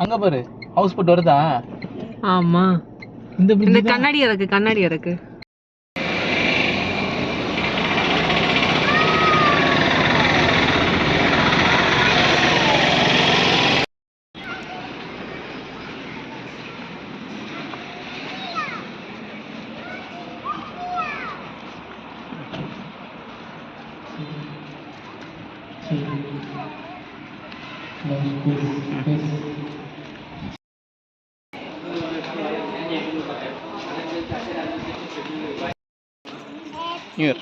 அங்க பாரு house boat வருதா? ஆமா, இந்த கண்ணாடி இருக்கு. Here.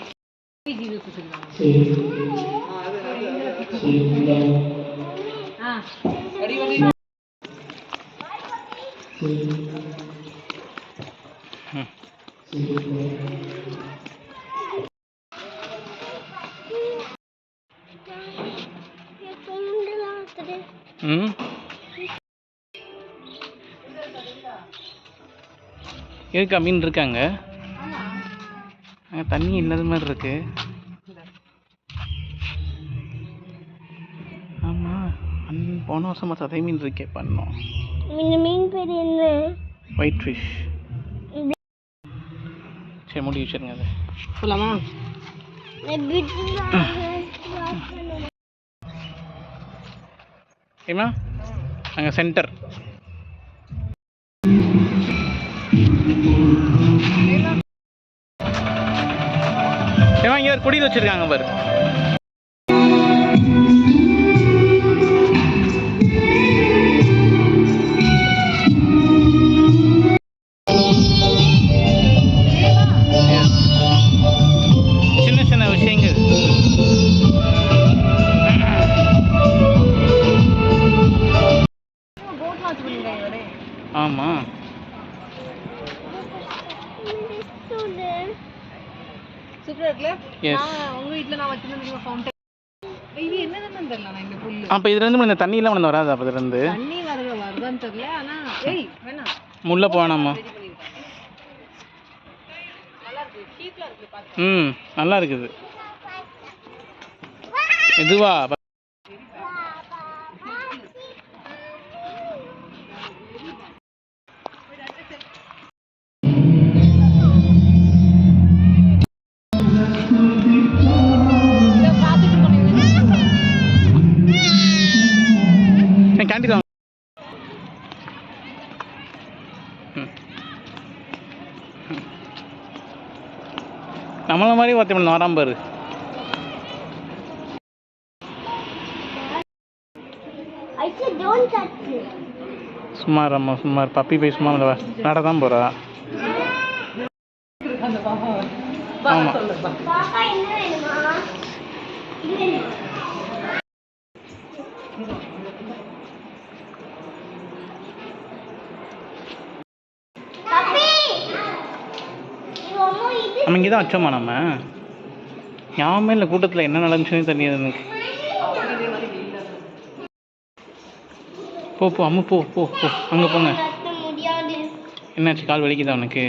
இருக்கா மீன் இருக்காங்க? தண்ணி இல்லாத மாதிரி இருக்கு. ஆமா, போன வருஷமா சதை மீன் இருக்கே பண்ணோம். மீன் பேர் என்ன? White fish. சரி முடி வச்சிருங்க அதை. போலாமா? ஏமா அங்கே சென்டர். ஏமா இங்கே ஒரு குடியில் வச்சிருக்காங்க பாரு. சின்ன சின்ன விஷயங்கள். ஆமா சூப்பரா இருக்குல? உங்க வீட்ல நான் வச்சிருந்தேன் ஃபவுண்டன். இது என்னன்னு தெரியல. நான் இந்த புல்லு அப்ப இதுல இருந்து இந்த தண்ணி எல்லாம் வராது. அப்ப இதுல இருந்து தண்ணி வருதான்னு தெரியல. ஆனா வேணாம் முள்ள போனாமா. நல்லா இருக்கு. ஷீப்ல இருக்கு பாத்து. நல்லா இருக்குது. இதுவா கேண்டீன் வாங்க. நம்மள மாதிரி ஒருத்தன் வராம பாரு. சுமார் அம்மா சுமார் பப்பி போய் சும்மா நடதான் போறா. ஆமா நம்ம இங்கே தான் வச்சோமா. நம்ம யாருமே இல்லை. கூட்டத்தில் என்ன நடந்துச்சுன்னு தெரியாது எனக்கு. போ அம்மு போ போ போ அங்கே போங்க. என்னாச்சு? கால் வலிக்குதா உனக்கு?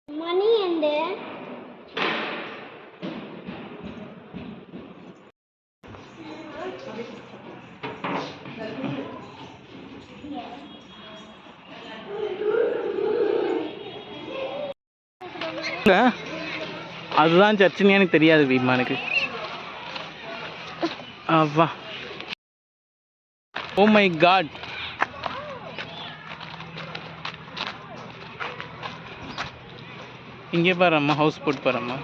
மணி எந்த அதுதான் சர்ச்சுன்னு எனக்கு தெரியாது வீமா. எனக்கு அவ்வா ஓ மை காட். இங்கே பாரும்மா ஹவுஸ் போட் பாரும்மா.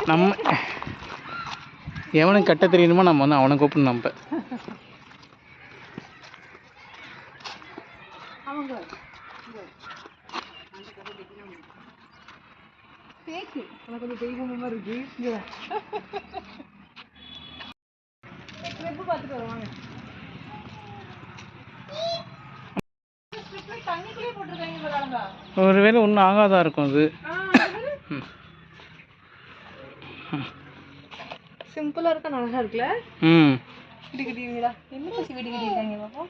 நம்ம எவனுக்கு கட்ட தெரியணுமோ நம்ம வந்து அவனை கூப்பிடணும். நம்ம பேக்கு எனக்கு கொஞ்சம் பேய் பொம்மை மாதிரி இருக்கு இங்கே கிளிப்பு பார்த்துட்டு வருவாங்க தண்ணிக்குள்ளே போட்டிருக்காங்க பாருங்க ஒருவேளை ஒன்றும் ஆகாதா இருக்கும் அது. சிம்பிளா இருக்கா அழகா இருக்குல்ல. ம் கிட்டி கிட்டிங்களா என்ன பசி கிட்டி கிட்டி இருக்காங்க பாப்பா.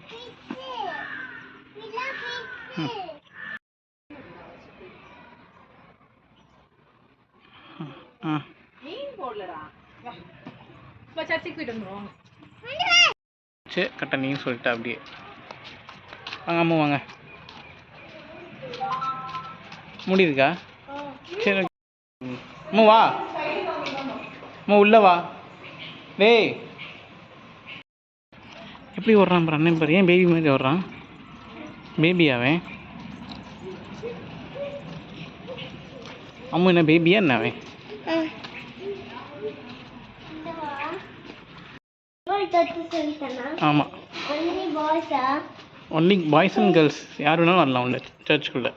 மீன் போடலடா வா சர்ச்சுக்கு போயிட்டு வந்துடுவோம். சரி கரெக்டாக நீங்கள் சொல்லிட்டா அப்படியே வாங்க அம்மா வாங்க முடியிருக்கா சரி அம்மா வா அம்மா உள்ள வா டேய் எப்படி ஓடுறான் பாரு அண்ணன் பாரு ஏன் பேபி மாதிரி ஓடுறான் பேபியாவே அம்மா என்ன பேபியா என்ன அவன் ஆமாம் ஒன்லி பாய்ஸ் அண்ட் கேர்ள்ஸ் யார் வேணாலும் வரலாம் உள்ள சர்ச்சுக்குள்ளே.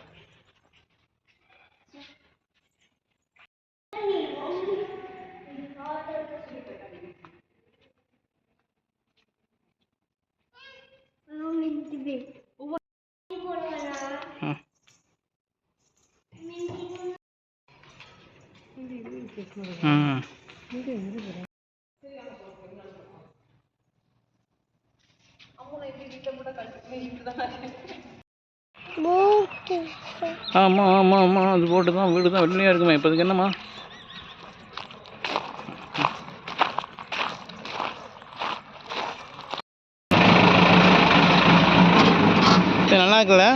ஆமாம் ஆமாம் ஆமாம் அது போட்டு தான் வீடு தான் வெள்ளையாக இருக்குமே இப்போதுக்கு என்னம்மா சரி நல்லா இருக்குல்ல